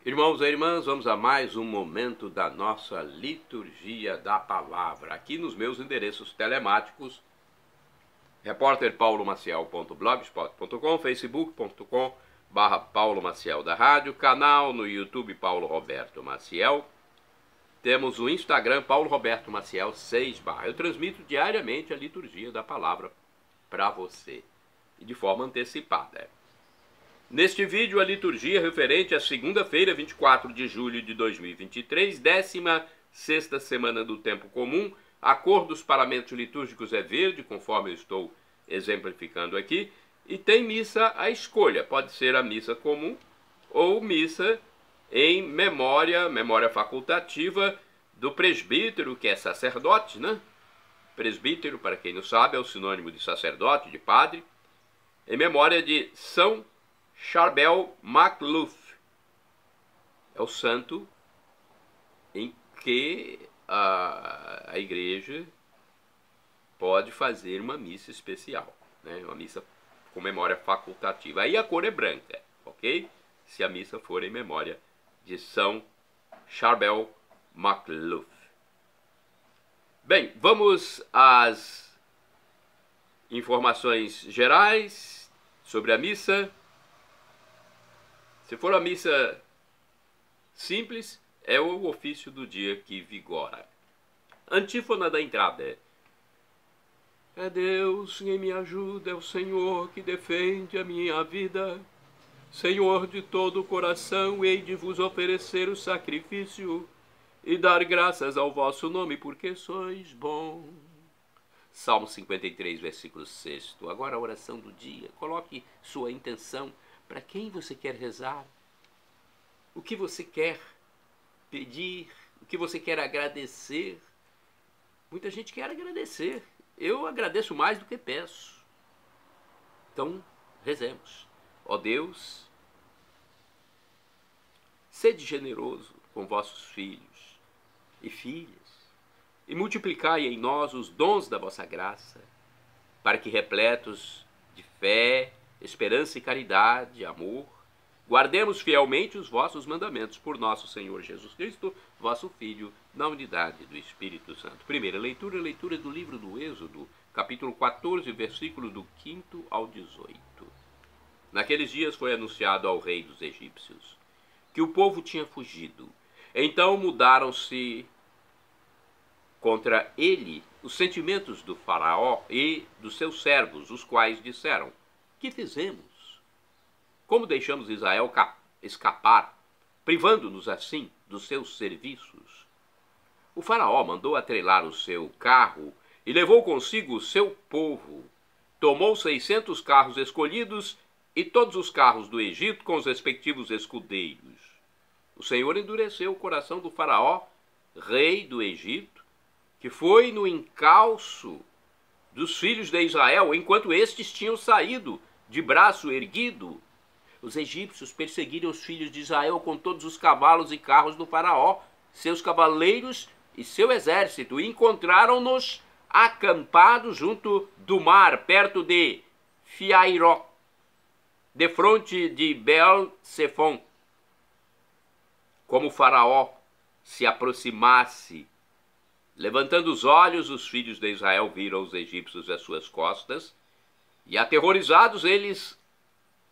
Irmãos e irmãs, vamos a mais um momento da nossa liturgia da palavra, aqui nos meus endereços telemáticos, repórterpaulomaciel.blogspot.com, facebook.com/Paulo Maciel da Rádio, canal no YouTube Paulo Roberto Maciel, temos o Instagram Paulo Roberto Maciel 6 Eu transmito diariamente a liturgia da palavra para você, e de forma antecipada. Neste vídeo, a liturgia referente à segunda-feira, 24 de julho de 2023, 16ª semana do Tempo Comum. A cor dos paramentos litúrgicos é verde, conforme eu estou exemplificando aqui, e tem missa à escolha. Pode ser a missa comum ou missa em memória facultativa do presbítero, que é sacerdote, né? Presbítero, para quem não sabe, é o sinônimo de sacerdote, de padre, em memória de São Charbel MacLuth. É o santo em que a igreja pode fazer uma missa especial, né? Uma missa com memória facultativa. Aí a cor é branca, ok? Se a missa for em memória de São Charbel MacLuth. Bem, vamos às informações gerais sobre a missa. Se for a missa simples, é o ofício do dia que vigora. Antífona da entrada. É Deus quem me ajuda, é o Senhor que defende a minha vida. Senhor, de todo o coração, hei de vos oferecer o sacrifício e dar graças ao vosso nome, porque sois bom. Salmo 53, versículo 6. Agora a oração do dia. Coloque sua intenção. Para quem você quer rezar? O que você quer pedir? O que você quer agradecer? Muita gente quer agradecer. Eu agradeço mais do que peço. Então, rezemos. Ó Deus, sede generoso com vossos filhos e filhas, e multiplicai em nós os dons da vossa graça, para que, repletos de fé, esperança e caridade, amor, guardemos fielmente os vossos mandamentos por nosso Senhor Jesus Cristo, vosso Filho, na unidade do Espírito Santo. Primeira leitura do livro do Êxodo, capítulo 14, versículo do 5º ao 18. Naqueles dias foi anunciado ao rei dos egípcios que o povo tinha fugido. Então mudaram-se contra ele os sentimentos do faraó e dos seus servos, os quais disseram: que fizemos? Como deixamos Israel escapar, privando-nos assim dos seus serviços? O faraó mandou atrelar o seu carro e levou consigo o seu povo. Tomou 600 carros escolhidos e todos os carros do Egito com os respectivos escudeiros. O Senhor endureceu o coração do faraó, rei do Egito, que foi no encalço dos filhos de Israel, enquanto estes tinham saído de braço erguido. Os egípcios perseguiram os filhos de Israel com todos os cavalos e carros do faraó, seus cavaleiros e seu exército, e encontraram-nos acampados junto do mar, perto de Fiairó, defronte de Baal-Zephon. Como o faraó se aproximasse, levantando os olhos, os filhos de Israel viram os egípcios às suas costas, e aterrorizados eles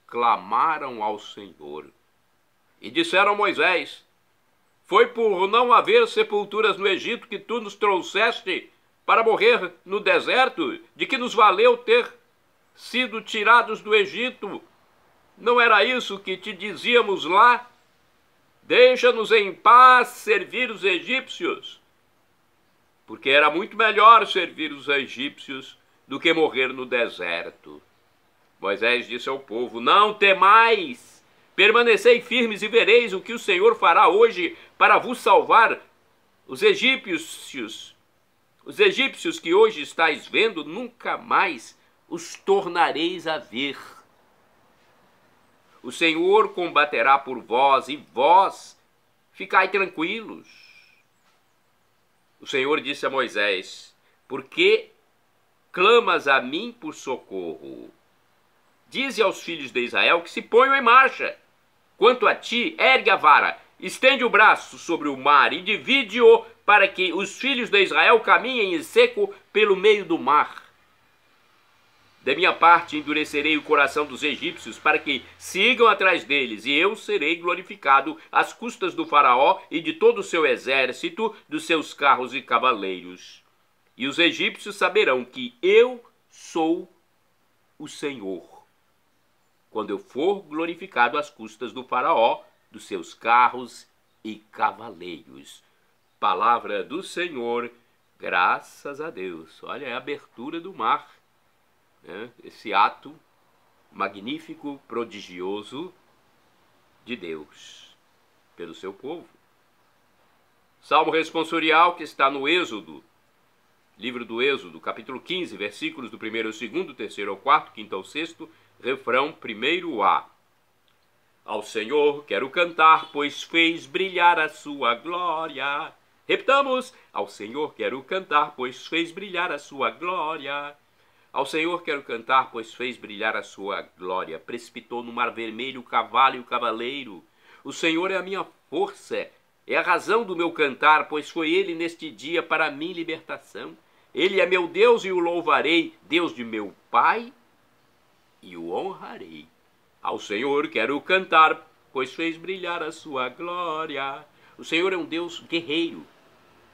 clamaram ao Senhor e disseram a Moisés: foi por não haver sepulturas no Egito que tu nos trouxeste para morrer no deserto? De que nos valeu ter sido tirados do Egito? Não era isso que te dizíamos lá? Deixa-nos em paz servir os egípcios. Porque era muito melhor servir os egípcios do que morrer no deserto. Moisés disse ao povo: não temais, permanecei firmes e vereis o que o Senhor fará hoje para vos salvar. Os egípcios que hoje estáis vendo, nunca mais os tornareis a ver. O Senhor combaterá por vós, e vós ficai tranquilos. O Senhor disse a Moisés: por que clamas a mim por socorro? Dize aos filhos de Israel que se ponham em marcha. Quanto a ti, ergue a vara, estende o braço sobre o mar e divide-o para que os filhos de Israel caminhem em seco pelo meio do mar. Da minha parte, endurecerei o coração dos egípcios para que sigam atrás deles, e eu serei glorificado às custas do faraó e de todo o seu exército, dos seus carros e cavaleiros. E os egípcios saberão que eu sou o Senhor, quando eu for glorificado às custas do faraó, dos seus carros e cavaleiros. Palavra do Senhor, graças a Deus. Olha, é a abertura do mar. Esse ato magnífico, prodigioso de Deus pelo seu povo. Salmo responsorial que está no Êxodo, livro do Êxodo, capítulo 15, versículos do 1º ao 2º, 3º ao 4º, 5º ao 6º, refrão 1º A. Ao Senhor quero cantar, pois fez brilhar a sua glória. Repitamos, ao Senhor quero cantar, pois fez brilhar a sua glória. Ao Senhor quero cantar, pois fez brilhar a sua glória. Precipitou no mar vermelho o cavalo e o cavaleiro. O Senhor é a minha força, é a razão do meu cantar, pois foi Ele neste dia para mim libertação. Ele é meu Deus e o louvarei, Deus de meu Pai, e o honrarei. Ao Senhor quero cantar, pois fez brilhar a sua glória. O Senhor é um Deus guerreiro.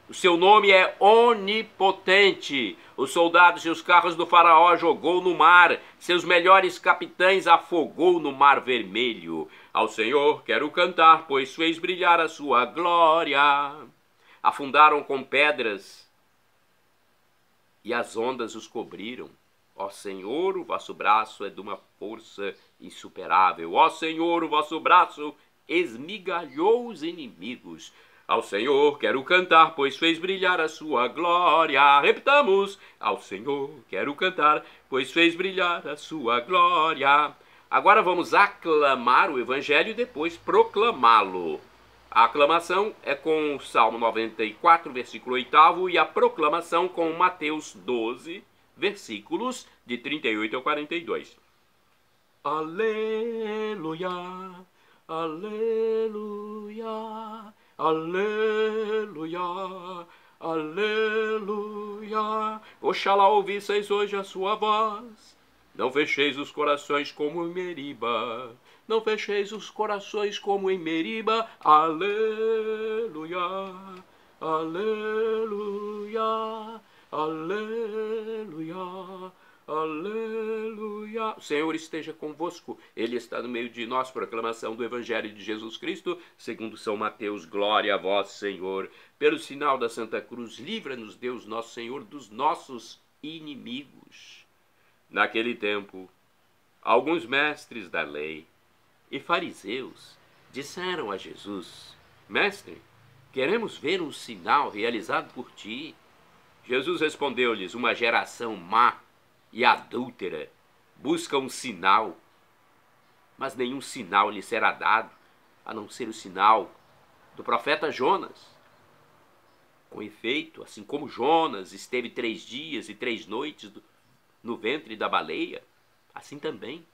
O seu nome é onipotente. Os soldados e os carros do faraó jogou no mar. Seus melhores capitães afogou no mar vermelho. Ao Senhor quero cantar, pois fez brilhar a sua glória. Afundaram com pedras e as ondas os cobriram. Ó Senhor, o vosso braço é de uma força insuperável. Ó Senhor, o vosso braço esmigalhou os inimigos. Ao Senhor quero cantar, pois fez brilhar a sua glória. Repitamos, ao Senhor quero cantar, pois fez brilhar a sua glória. Agora vamos aclamar o Evangelho e depois proclamá-lo. A aclamação é com o Salmo 94, versículo 8, e a proclamação com Mateus 12, versículos de 38 ao 42. Aleluia, aleluia. Aleluia, aleluia. Oxalá ouvisseis hoje a sua voz. Não fecheis os corações como em Meriba. Não fecheis os corações como em Meriba. Aleluia, aleluia, aleluia. Aleluia. O Senhor esteja convosco. Ele está no meio de nós. Proclamação do Evangelho de Jesus Cristo, segundo São Mateus. Glória a vós, Senhor. Pelo sinal da Santa Cruz, livra-nos, Deus nosso Senhor, dos nossos inimigos. Naquele tempo, alguns mestres da lei e fariseus disseram a Jesus: Mestre, queremos ver um sinal realizado por ti. Jesus respondeu-lhes: uma geração má e adúltera busca um sinal, mas nenhum sinal lhe será dado, a não ser o sinal do profeta Jonas. Com efeito, assim como Jonas esteve 3 dias e 3 noites no ventre da baleia, assim também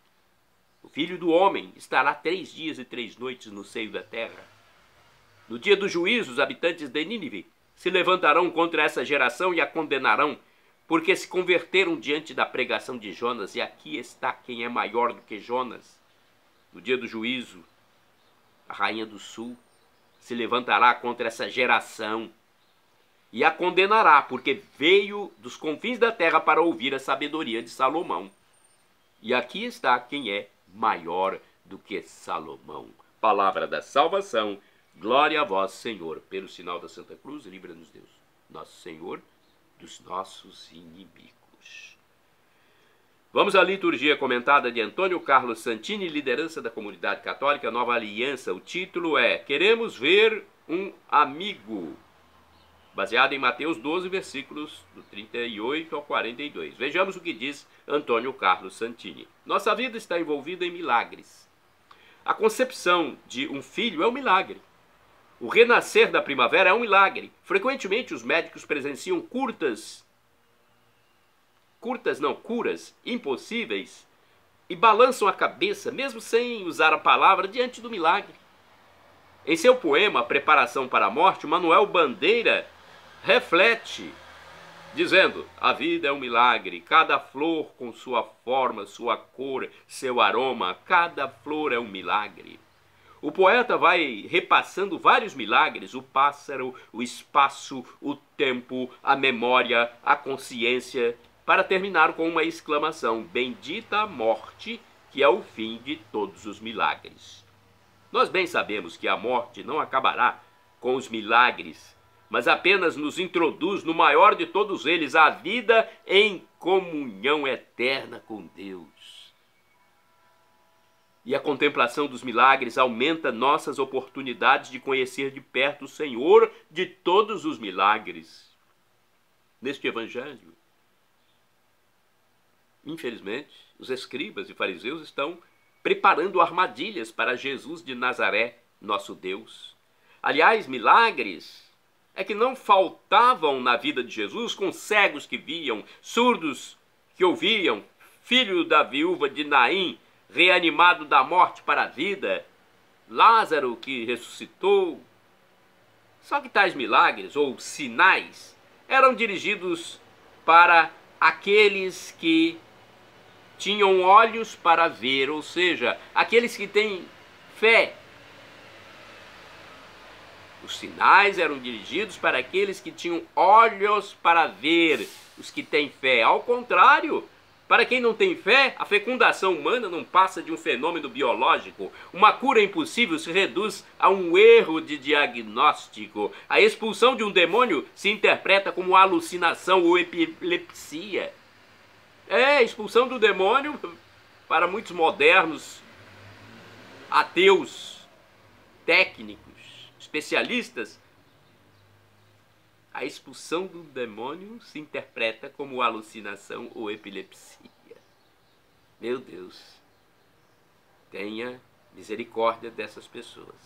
o Filho do Homem estará 3 dias e 3 noites no seio da terra. No dia do juízo, os habitantes de Nínive se levantarão contra essa geração e a condenarão, porque se converteram diante da pregação de Jonas, e aqui está quem é maior do que Jonas. No dia do juízo, a rainha do sul se levantará contra essa geração e a condenará, porque veio dos confins da terra para ouvir a sabedoria de Salomão. E aqui está quem é maior do que Salomão. Palavra da salvação. Glória a vós, Senhor. Pelo sinal da Santa Cruz, livra-nos, Deus, nosso Senhor, dos nossos inimigos. Vamos à liturgia comentada de Antônio Carlos Santini, liderança da Comunidade Católica Nova Aliança. O título é Queremos Ver um Amigo, baseado em Mateus 12, versículos do 38 ao 42. Vejamos o que diz Antônio Carlos Santini. Nossa vida está envolvida em milagres. A concepção de um filho é um milagre. O renascer da primavera é um milagre. Frequentemente os médicos presenciam curas impossíveis e balançam a cabeça, mesmo sem usar a palavra, diante do milagre. Em seu poema Preparação para a Morte, Manuel Bandeira reflete, dizendo: a vida é um milagre, cada flor com sua forma, sua cor, seu aroma, cada flor é um milagre. O poeta vai repassando vários milagres: o pássaro, o espaço, o tempo, a memória, a consciência, para terminar com uma exclamação: bendita a morte, que é o fim de todos os milagres. Nós bem sabemos que a morte não acabará com os milagres, mas apenas nos introduz no maior de todos eles, a vida em comunhão eterna com Deus. E a contemplação dos milagres aumenta nossas oportunidades de conhecer de perto o Senhor de todos os milagres. Neste evangelho, infelizmente, os escribas e fariseus estão preparando armadilhas para Jesus de Nazaré, nosso Deus. Aliás, milagres é que não faltavam na vida de Jesus, com cegos que viam, surdos que ouviam, filho da viúva de Naim, reanimado da morte para a vida, Lázaro que ressuscitou. Só que tais milagres, ou sinais, eram dirigidos para aqueles que tinham olhos para ver, ou seja, aqueles que têm fé. Os sinais eram dirigidos para aqueles que tinham olhos para ver, os que têm fé. Ao contrário, para quem não tem fé, a fecundação humana não passa de um fenômeno biológico. Uma cura impossível se reduz a um erro de diagnóstico. A expulsão de um demônio se interpreta como alucinação ou epilepsia. A expulsão do demônio, para muitos modernos, ateus, técnicos, especialistas, a expulsão do demônio se interpreta como alucinação ou epilepsia. Meu Deus, tenha misericórdia dessas pessoas.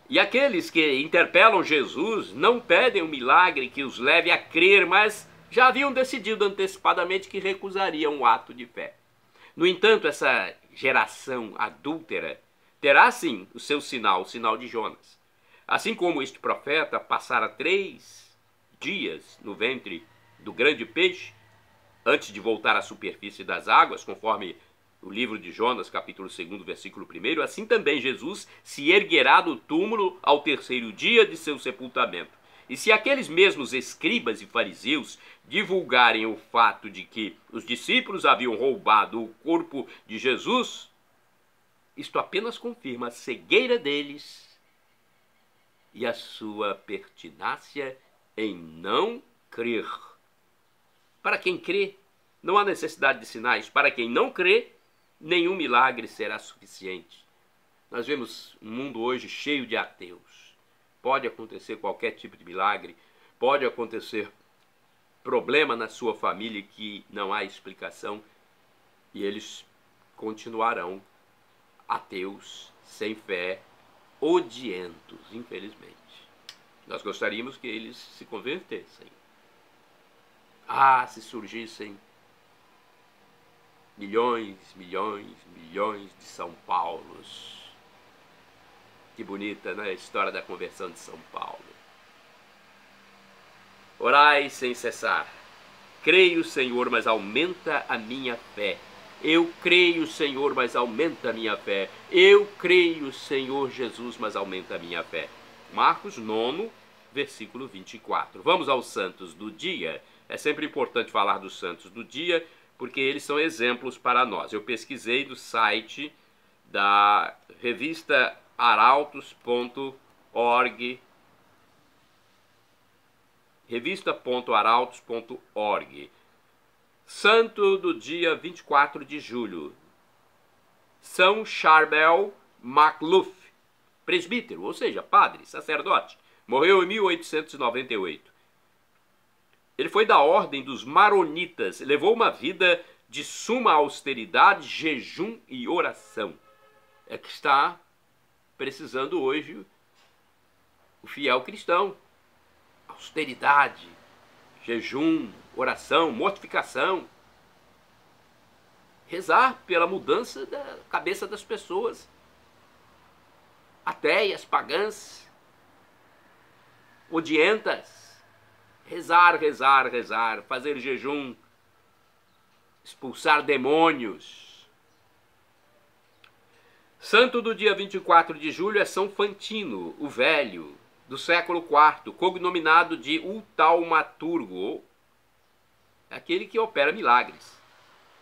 E aqueles que interpelam Jesus não pedem um milagre que os leve a crer, mas já haviam decidido antecipadamente que recusariam o ato de fé. No entanto, essa geração adúltera terá sim o seu sinal, o sinal de Jonas. Assim como este profeta passara 3 dias no ventre do grande peixe, antes de voltar à superfície das águas, conforme o livro de Jonas, capítulo 2, versículo 1, assim também Jesus se erguerá do túmulo ao 3º dia de seu sepultamento. E se aqueles mesmos escribas e fariseus divulgarem o fato de que os discípulos haviam roubado o corpo de Jesus, isto apenas confirma a cegueira deles e a sua pertinácia em não crer. Para quem crê, não há necessidade de sinais. Para quem não crê, nenhum milagre será suficiente. Nós vemos um mundo hoje cheio de ateus. Pode acontecer qualquer tipo de milagre, pode acontecer problema na sua família que não há explicação, e eles continuarão ateus, sem fé, odientos, infelizmente. Nós gostaríamos que eles se convertessem. Se surgissem milhões, milhões, milhões de São Paulos. Que bonita, né? A história da conversão de São Paulo. Orai sem cessar. Creio, Senhor, mas aumenta a minha fé. Eu creio, Senhor, mas aumenta a minha fé. Eu creio, Senhor Jesus, mas aumenta a minha fé. Marcos 9, versículo 24. Vamos aos santos do dia. É sempre importante falar dos santos do dia, porque eles são exemplos para nós. Eu pesquisei do site da revista arautos.org, revista.arautos.org. Santo do dia 24 de julho, São Charbel Macluf, presbítero, ou seja, padre, sacerdote, morreu em 1898. Ele foi da ordem dos maronitas, levou uma vida de suma austeridade, jejum e oração. É que está precisando hoje o fiel cristão. Austeridade, jejum, oração, mortificação, rezar pela mudança da cabeça das pessoas, ateias, pagãs, odientas. Rezar, rezar, rezar, fazer jejum, expulsar demônios. Santo do dia 24 de julho é São Fantino, o Velho, do século IV, cognominado de o Taumaturgo, aquele que opera milagres.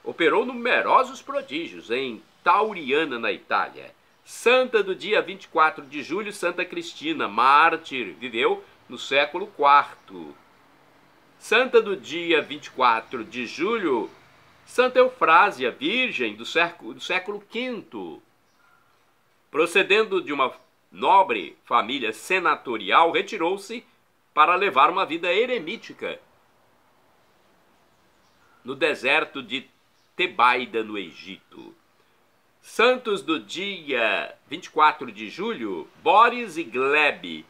Operou numerosos prodígios em Tauriana, na Itália. Santa do dia 24 de julho, Santa Cristina, mártir, viveu no século IV. Santa do dia 24 de julho, Santa Eufrásia, virgem do século V. Procedendo de uma nobre família senatorial, retirou-se para levar uma vida eremítica no deserto de Tebaida, no Egito. Santos do dia 24 de julho, Boris e Gleb,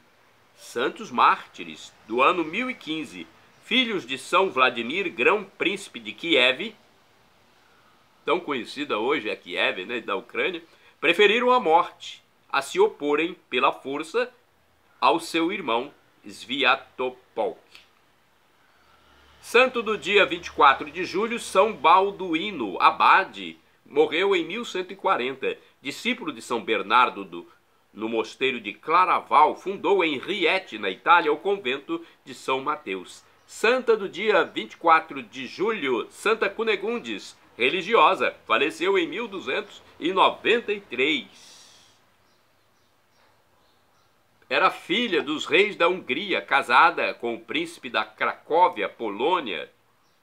santos mártires do ano 1015, filhos de São Vladimir, grão-príncipe de Kiev, tão conhecida hoje a Kiev, né, da Ucrânia, preferiram a morte a se oporem pela força ao seu irmão Sviatopolk. Santo do dia 24 de julho, São Balduíno, abade, morreu em 1140. Discípulo de São Bernardo no mosteiro de Claraval, fundou em Rieti, na Itália, o convento de São Mateus. Santa do dia 24 de julho, Santa Cunegundes, religiosa, faleceu em 1293. Era filha dos reis da Hungria, casada com o príncipe da Cracóvia, Polônia.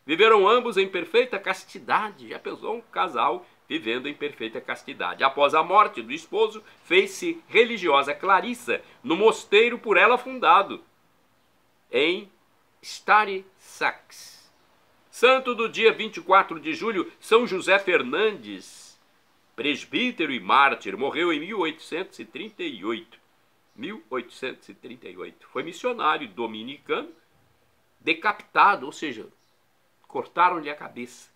Viveram ambos em perfeita castidade. Já pensou um casal vivendo em perfeita castidade? Após a morte do esposo, fez-se religiosa Clarissa, no mosteiro por ela fundado, em Stary Sax. Santo do dia 24 de julho, São José Fernandes, presbítero e mártir, morreu em 1838. 1838. Foi missionário dominicano, decapitado, ou seja, cortaram-lhe a cabeça,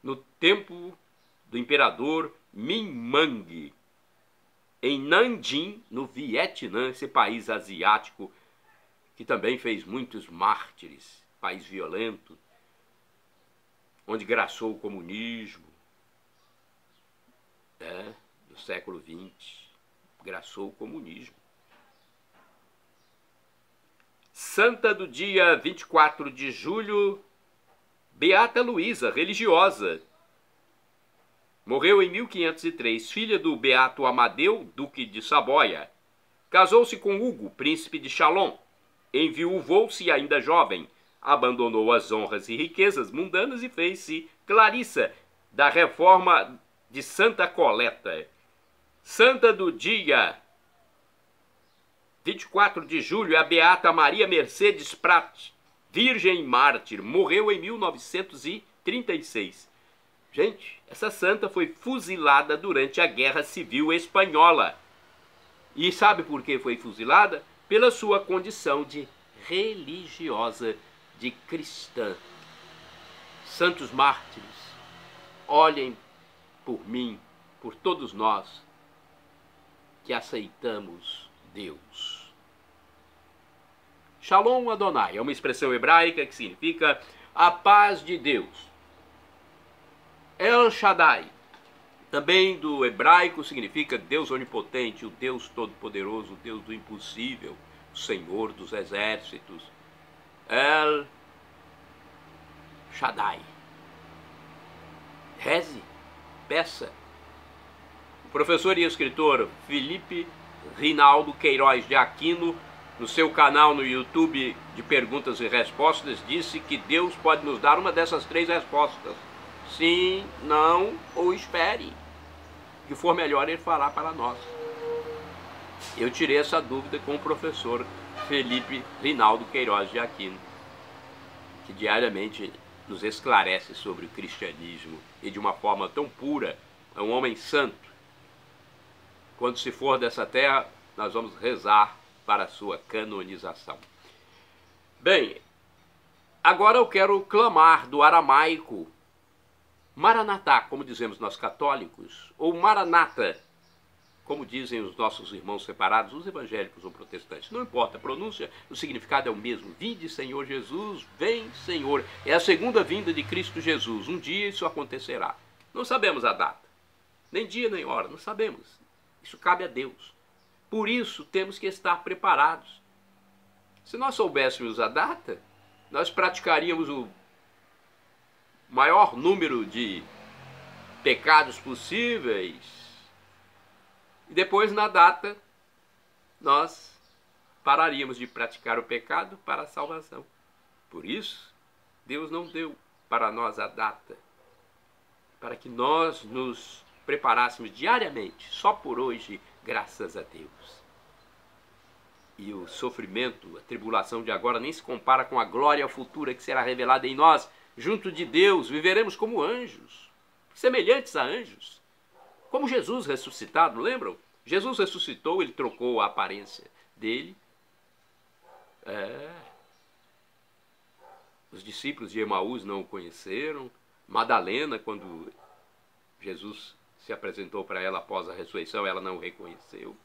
no tempo do imperador Minh Mang, em Nanjing, no Vietnã, esse país asiático que também fez muitos mártires, país violento, onde graçou o comunismo, do século XX. Graçou o comunismo. Santa do dia 24 de julho, Beata Luísa, religiosa. Morreu em 1503, filha do Beato Amadeu, duque de Saboia. Casou-se com Hugo, príncipe de Chalon. Enviuvou-se ainda jovem. Abandonou as honras e riquezas mundanas e fez-se Clarissa, da reforma de Santa Coleta. Santa do dia 24 de julho, a Beata Maria Mercedes Prat, virgem e mártir, morreu em 1936. Gente, essa santa foi fuzilada durante a Guerra Civil Espanhola. E sabe por que foi fuzilada? Pela sua condição de religiosa, de cristã. Santos mártires, olhem por mim, por todos nós, que aceitamos Deus. Shalom Adonai é uma expressão hebraica que significa a paz de Deus. El Shaddai, também do hebraico, significa Deus onipotente, o Deus todo-poderoso, o Deus do impossível, o Senhor dos exércitos. El Shaddai. Reze, peça. Professor e escritor Felipe Rinaldo Queiroz de Aquino, no seu canal no YouTube de perguntas e respostas, disse que Deus pode nos dar uma dessas três respostas: sim, não ou espere. O que for melhor ele fará para nós. Eu tirei essa dúvida com o professor Felipe Rinaldo Queiroz de Aquino, que diariamente nos esclarece sobre o cristianismo e de uma forma tão pura. É um homem santo. Quando se for dessa terra, nós vamos rezar para a sua canonização. Bem, agora eu quero clamar do aramaico Maranatá, como dizemos nós católicos, ou Maranata, como dizem os nossos irmãos separados, os evangélicos ou protestantes. Não importa a pronúncia, o significado é o mesmo. Vinde, Senhor Jesus, vem, Senhor. É a segunda vinda de Cristo Jesus. Um dia isso acontecerá. Não sabemos a data, nem dia nem hora, não sabemos. Isso cabe a Deus. Por isso temos que estar preparados. Se nós soubéssemos a data, nós praticaríamos o maior número de pecados possíveis e depois, na data, nós pararíamos de praticar o pecado para a salvação. Por isso, Deus não deu para nós a data, para que nós nos preparássemos diariamente, só por hoje, graças a Deus. E o sofrimento, a tribulação de agora nem se compara com a glória futura que será revelada em nós. Junto de Deus, viveremos como anjos, semelhantes a anjos. Como Jesus ressuscitado, lembram? Jesus ressuscitou, ele trocou a aparência dele. Os discípulos de Emaús não o conheceram. Madalena, quando Jesus se apresentou para ela após a ressurreição, ela não o reconheceu.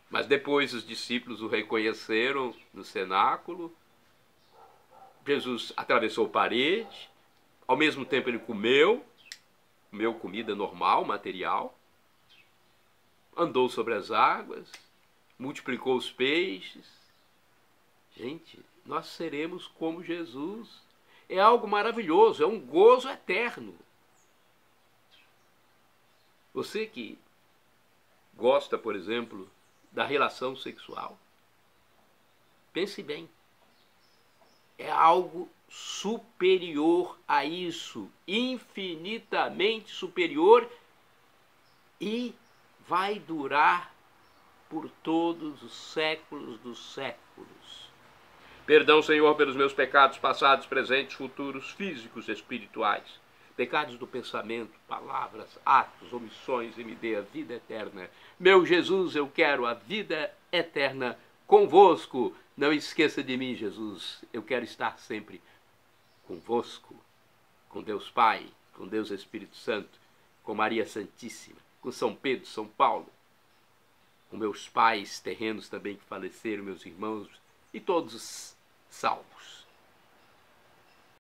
Mas depois os discípulos o reconheceram no cenáculo. Jesus atravessou a parede, ao mesmo tempo ele comeu comida normal, material, andou sobre as águas, multiplicou os peixes. Gente, nós seremos como Jesus. É algo maravilhoso, é um gozo eterno. Você que gosta, por exemplo, da relação sexual, pense bem. É algo superior a isso, infinitamente superior, e vai durar por todos os séculos dos séculos. Perdão, Senhor, pelos meus pecados passados, presentes, futuros, físicos, espirituais. Pecados do pensamento, palavras, atos, omissões, e me dê a vida eterna. Meu Jesus, eu quero a vida eterna convosco. Não esqueça de mim, Jesus. Eu quero estar sempre convosco, com Deus Pai, com Deus Espírito Santo, com Maria Santíssima, com São Pedro, São Paulo, com meus pais terrenos também que faleceram, meus irmãos e todos os salvos.